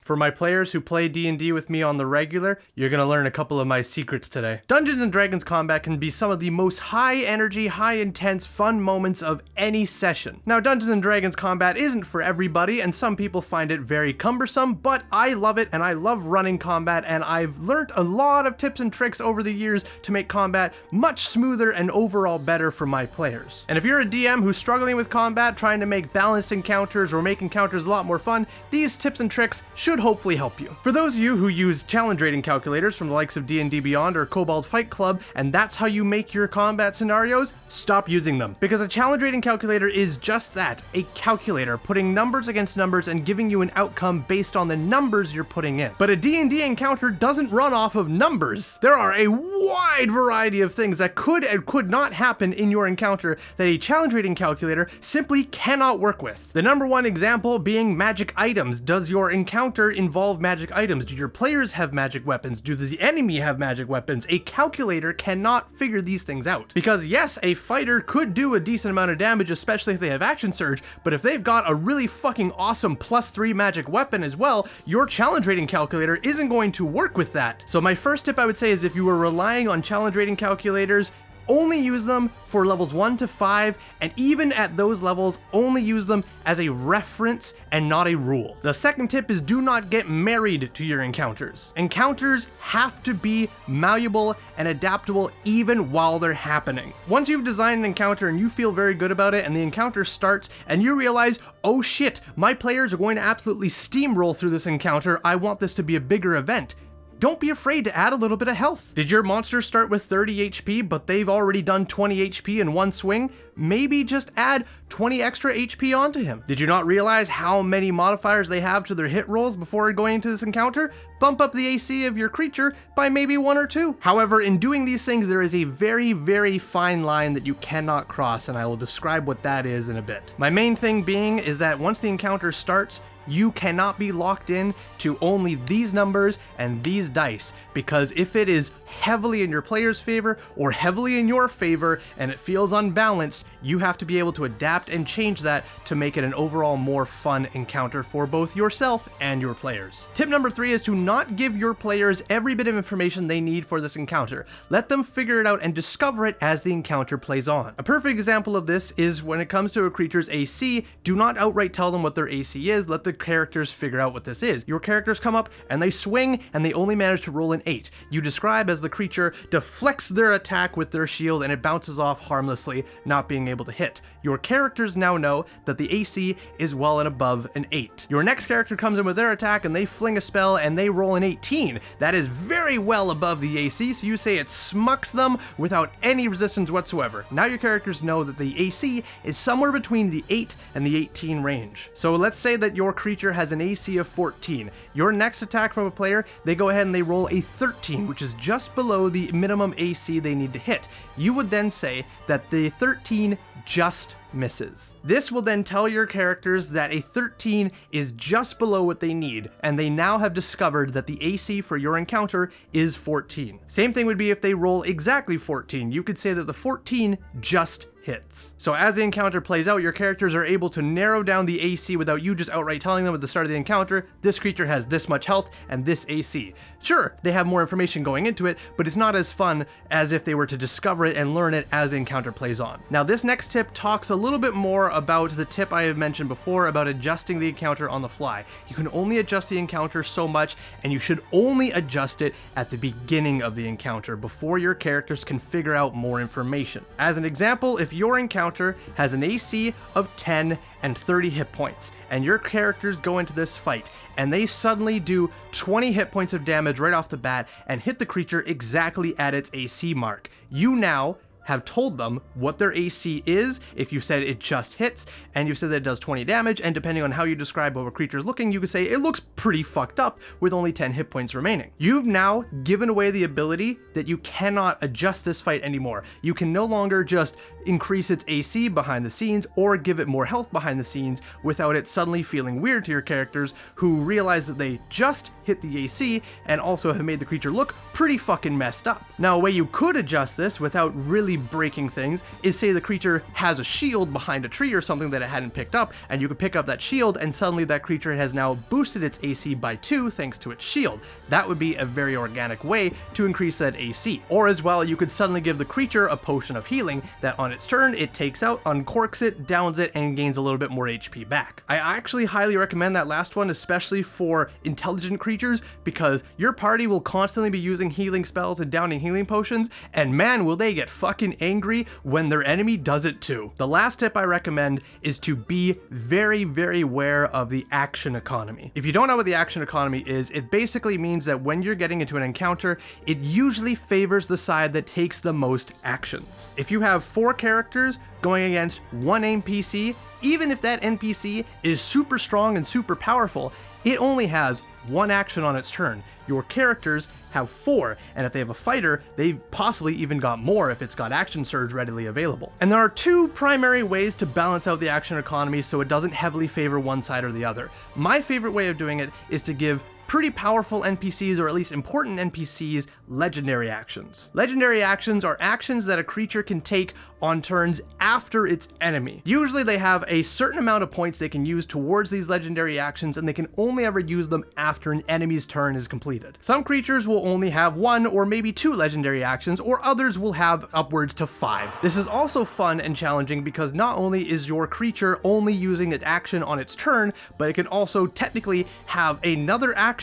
For my players who play D&D with me on the regular, you're gonna learn a couple of my secrets today. Dungeons & Dragons combat can be some of the most high energy, high intense, fun moments of any session. Now, Dungeons & Dragons combat isn't for everybody, and some people find it very cumbersome, but I love it and I love running combat, and I've learned a lot of tips and tricks over the years to make combat much smoother and overall better for my players. And if you're a DM who's struggling with combat, trying to make balanced encounters or make encounters a lot more fun, these tips and tricks should hopefully help you. For those of you who use challenge rating calculators from the likes of D&D Beyond or Kobold Fight Club, and that's how you make your combat scenarios, stop using them. Because a challenge rating calculator is just that, a calculator, putting numbers against numbers and giving you an outcome based on the numbers you're putting in. But a D&D encounter doesn't run off of numbers. There are a wide variety of things that could and could not happen in your encounter that a challenge rating calculator simply cannot work with. The number one example being magic items. Does your encounter involve magic items? Do your players have magic weapons? Do the enemy have magic weapons? A calculator cannot figure these things out. Because yes, a fighter could do a decent amount of damage, especially if they have action surge, but if they've got a really fucking awesome +3 magic weapon as well, your challenge rating calculator isn't going to work with that. So my first tip I would say is, if you were relying on challenge rating calculators, only use them for levels 1 to 5, and even at those levels, only use them as a reference and not a rule. The second tip is, do not get married to your encounters. Encounters have to be malleable and adaptable even while they're happening. Once you've designed an encounter and you feel very good about it, and the encounter starts and you realize, oh shit, my players are going to absolutely steamroll through this encounter, I want this to be a bigger event. Don't be afraid to add a little bit of health. Did your monster start with 30 HP, but they've already done 20 HP in one swing? Maybe just add 20 extra HP onto him. Did you not realize how many modifiers they have to their hit rolls before going into this encounter? Bump up the AC of your creature by maybe 1 or 2. However, in doing these things, there is a very, very fine line that you cannot cross, and I will describe what that is in a bit. My main thing being is that once the encounter starts, you cannot be locked in to only these numbers and these dice, because if it is heavily in your player's favor or heavily in your favor and it feels unbalanced, you have to be able to adapt and change that to make it an overall more fun encounter for both yourself and your players. Tip number 3 is to not give your players every bit of information they need for this encounter. Let them figure it out and discover it as the encounter plays on. A perfect example of this is when it comes to a creature's AC, do not outright tell them what their AC is, let the characters figure out what this is. Your characters come up and they swing and they only manage to roll an 8. You describe as the creature deflects their attack with their shield and it bounces off harmlessly, not being able to hit. Your characters now know that the AC is well and above an 8. Your next character comes in with their attack and they fling a spell and they roll an 18. That is very well above the AC, so you say it smucks them without any resistance whatsoever. Now your characters know that the AC is somewhere between the 8 and the 18 range. So let's say that your creature has an AC of 14. Your next attack from a player, they go ahead and they roll a 13, which is just below the minimum AC they need to hit. You would then say that the 13 just misses. This will then tell your characters that a 13 is just below what they need, and they now have discovered that the AC for your encounter is 14. Same thing would be if they roll exactly 14. You could say that the 14 just hits. So as the encounter plays out, your characters are able to narrow down the AC without you just outright telling them at the start of the encounter, this creature has this much health and this AC. Sure, they have more information going into it, but it's not as fun as if they were to discover it and learn it as the encounter plays on. Now, this next tip talks a little bit more about the tip I have mentioned before about adjusting the encounter on the fly. You can only adjust the encounter so much, and you should only adjust it at the beginning of the encounter before your characters can figure out more information. As an example, if your encounter has an AC of 10 and 30 hit points, and your characters go into this fight, and they suddenly do 20 hit points of damage right off the bat and hit the creature exactly at its AC mark, you now have told them what their AC is. If you said it just hits, and you said that it does 20 damage, and depending on how you describe what a creature is looking, you could say it looks pretty fucked up with only 10 hit points remaining. You've now given away the ability that you cannot adjust this fight anymore. You can no longer just increase its AC behind the scenes or give it more health behind the scenes without it suddenly feeling weird to your characters, who realize that they just hit the AC and also have made the creature look pretty fucking messed up. Now, a way you could adjust this without really breaking things is, say the creature has a shield behind a tree or something that it hadn't picked up, and you could pick up that shield and suddenly that creature has now boosted its AC by 2 thanks to its shield. That would be a very organic way to increase that AC. Or as well, you could suddenly give the creature a potion of healing that on its turn it takes out, uncorks it, downs it, and gains a little bit more HP back. I actually highly recommend that last one, especially for intelligent creatures, because your party will constantly be using healing spells and downing healing potions, and man will they get fucking angry when their enemy does it too. The last tip I recommend is to be very, very aware of the action economy. If you don't know what the action economy is, it basically means that when you're getting into an encounter, it usually favors the side that takes the most actions. If you have 4 characters going against 1 NPC, even if that NPC is super strong and super powerful, it only has 1 action on its turn. Your characters have 4, and if they have a fighter, they've possibly even got more if it's got action surge readily available. And there are 2 primary ways to balance out the action economy so it doesn't heavily favor one side or the other. My favorite way of doing it is to give pretty powerful NPCs, or at least important NPCs, legendary actions. Legendary actions are actions that a creature can take on turns after its enemy. Usually they have a certain amount of points they can use towards these legendary actions, and they can only ever use them after an enemy's turn is completed. Some creatures will only have 1 or maybe 2 legendary actions, or others will have upwards to 5. This is also fun and challenging because not only is your creature only using an action on its turn, but it can also technically have another action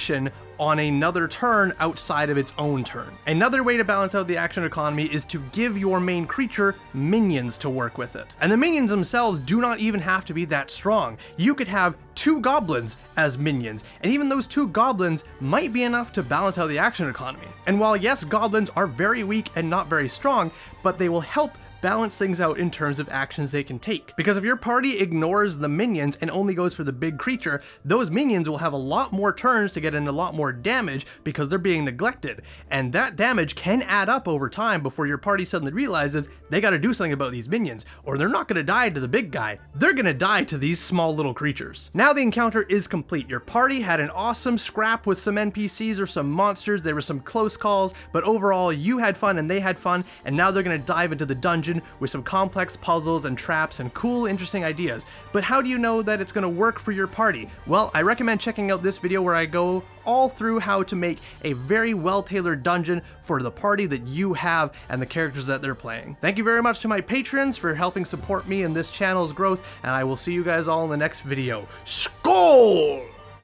on another turn outside of its own turn. Another way to balance out the action economy is to give your main creature minions to work with it. And the minions themselves do not even have to be that strong. You could have 2 goblins as minions, and even those 2 goblins might be enough to balance out the action economy. And while yes, goblins are very weak and not very strong, but they will help balance things out in terms of actions they can take. Because if your party ignores the minions and only goes for the big creature, those minions will have a lot more turns to get in a lot more damage because they're being neglected. And that damage can add up over time before your party suddenly realizes they gotta do something about these minions, or they're not gonna die to the big guy, they're gonna die to these small little creatures. Now the encounter is complete. Your party had an awesome scrap with some NPCs or some monsters, there were some close calls, but overall you had fun and they had fun, and now they're gonna dive into the dungeon with some complex puzzles and traps and cool, interesting ideas. But how do you know that it's going to work for your party? Well, I recommend checking out this video where I go all through how to make a very well-tailored dungeon for the party that you have and the characters that they're playing. Thank you very much to my patrons for helping support me in this channel's growth, and I will see you guys all in the next video. Skål!